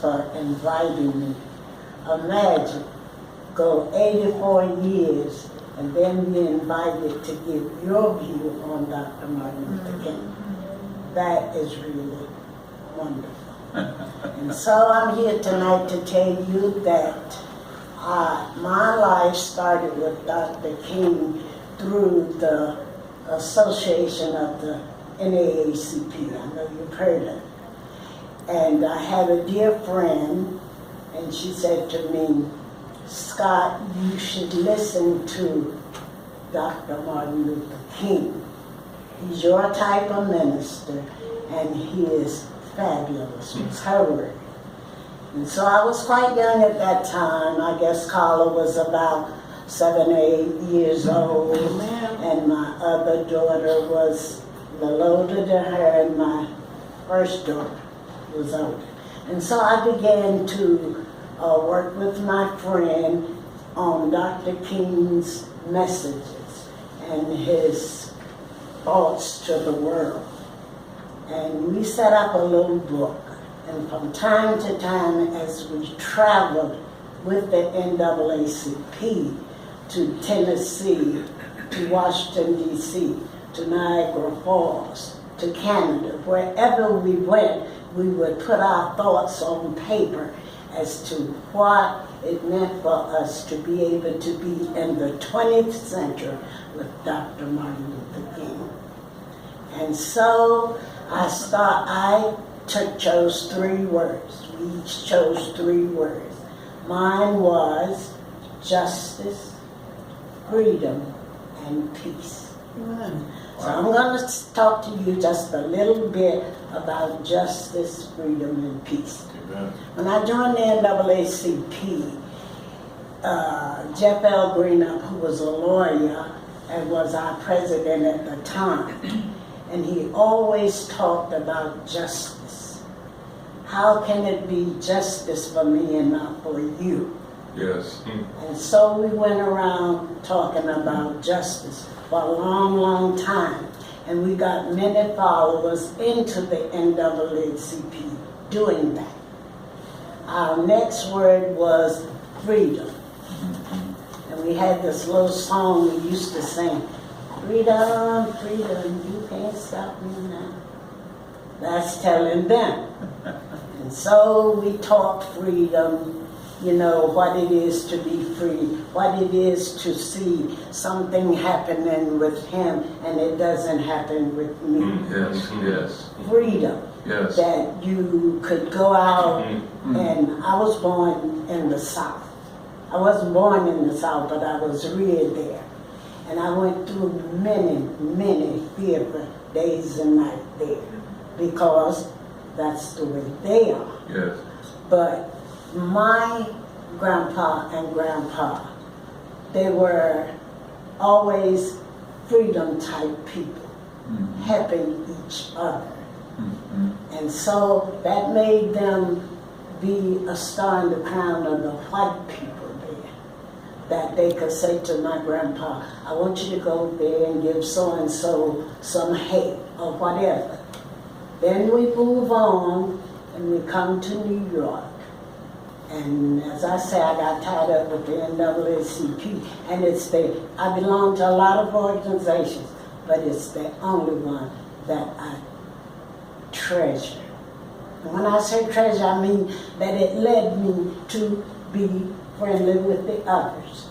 for inviting me. Imagine, go 84 years and then be invited to give your view on Dr. Martin Luther King. That is really wonderful. And so I'm here tonight to tell you that my life started with Dr. King through the association of the NAACP. I know you've heard of it. And I had a dear friend, and she said to me, Scott, you should listen to Dr. Martin Luther King. He's your type of minister, and he is fabulous, was her word. And so I was quite young at that time. I guess Carla was about 7 or 8 years old, and my other daughter was a little older than her, and my first daughter was older. And so I began to work with my friend on Dr. King's messages and his thoughts to the world. And we set up a little book. And from time to time, as we traveled with the NAACP to Tennessee, to Washington, D.C., to Niagara Falls, to Canada, wherever we went, we would put our thoughts on paper as to what it meant for us to be able to be in the 20th century with Dr. Martin Luther King. And so I chose 3 words. We each chose 3 words. Mine was justice, freedom, and peace. So I'm going to talk to you just a little bit about justice, freedom, and peace. When I joined the NAACP, Jeff L. Greenup, who was a lawyer and was our president at the time, and he always talked about justice. How can it be justice for me and not for you? Yes. And so we went around talking about justice for a long, long time. And we got many followers into the NAACP doing that. Our next word was freedom. And we had this little song we used to sing. Freedom, freedom, you can't stop me now. That's telling them. And so we taught freedom, you know, what it is to be free, what it is to see something happening with him and it doesn't happen with me. Yes, yes. Freedom. Yes. That you could go out, and I was born in the South. I wasn't born in the South, but I was reared there. And I went through many, many fearful days and nights there because that's the way they are. Yes. But my grandpa and grandpa, they were always freedom type people, helping each other. And so that made them be a star in the crown of the white people there. That they could say to my grandpa, I want you to go there and give so-and-so some hay or whatever. Then we move on and we come to New York. And as I say, I got tied up with the NAACP. And I belong to a lot of organizations, but it's the only one that I treasure. And when I say treasure, I mean that it led me to be friendly with the others.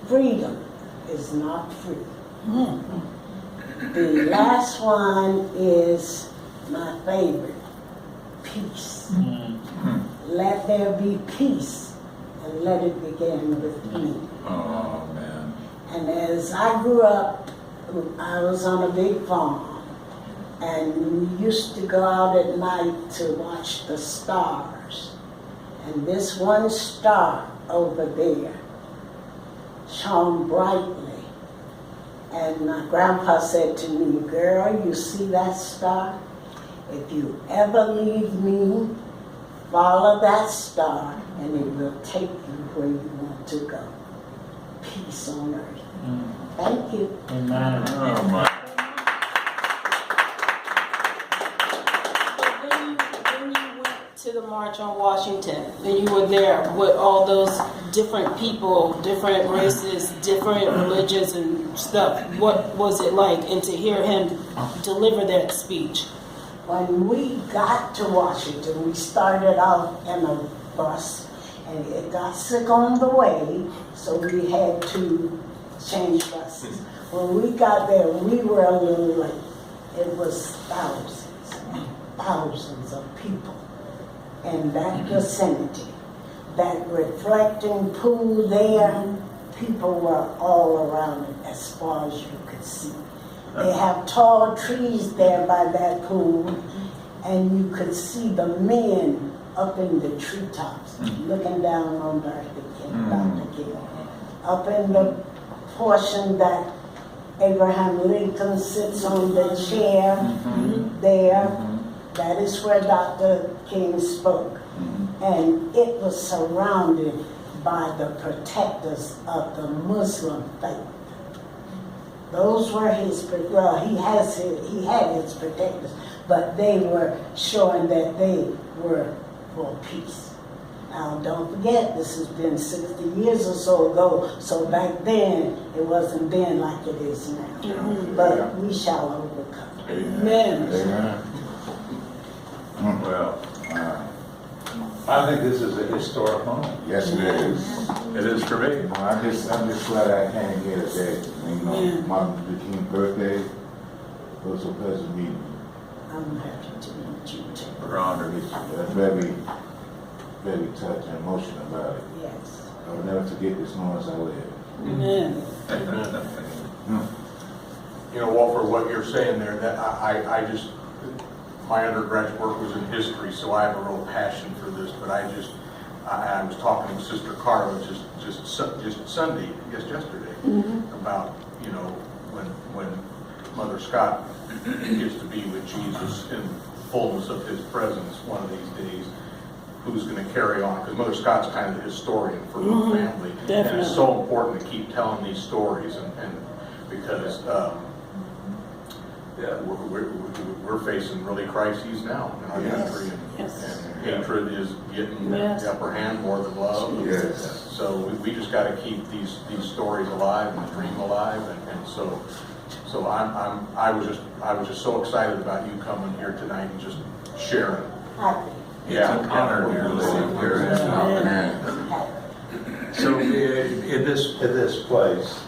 Freedom is not free. The last one is my favorite, peace. Let there be peace, and let it begin with me. Oh, man. And as I grew up, I was on a big farm. And we used to go out at night to watch the stars. And this one star over there shone brightly. And my grandpa said to me, girl, you see that star? If you ever leave me, follow that star and it will take you where you want to go. Peace on earth. Thank you. Amen. Oh, my. When you went to the March on Washington, and you were there with all those different people, different races, different religions and stuff. What was it like? And to hear him deliver that speech. When we got to Washington, we started out in a bus, and it got sick on the way, so we had to change buses. When we got there, we were a little late. It was thousands of people in that vicinity. That reflecting pool there, people were all around it as far as you could see. They have tall trees there by that pool, and you could see the men up in the treetops, looking down on Dr. King. Up in the portion that Abraham Lincoln sits on the chair there, that is where Dr. King spoke. And it was surrounded by the protectors of the Muslim faith. Those were his, well, he had his protectors, but they were showing that they were for peace. Now, don't forget, this has been 60 years or so ago, so back then, it wasn't then like it is now. But we shall overcome. Amen. Amen. Well, I think this is a historic moment. Yes, it is. it is for me. I'm just glad I came here today. You know, Martin Luther King's birthday. It was a pleasant meeting. I'm happy to meet you too. We're honored. I'm very, very touched and emotional about it. Yes. I will never forget this long as I live. Amen. You know, Walter, what you're saying there, that I just, my undergraduate work was in history, so I have a real passion for this, but I was talking with Sister Carla just Sunday, yesterday, about, you know, when Mother Scott gets to be with Jesus in the fullness of his presence one of these days, who's going to carry on, because Mother Scott's kind of the historian for her family. Definitely. And it's so important to keep telling these stories, and because we're facing really crises now in our country, and hatred is getting the upper hand more than love. Yes. So we just got to keep these stories alive and the dream alive, and so I was just so excited about you coming here tonight and just sharing. Happy. Yeah, Honored, dear lady. So in this place,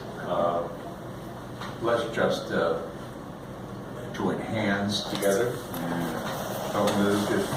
let's just join hands together. Just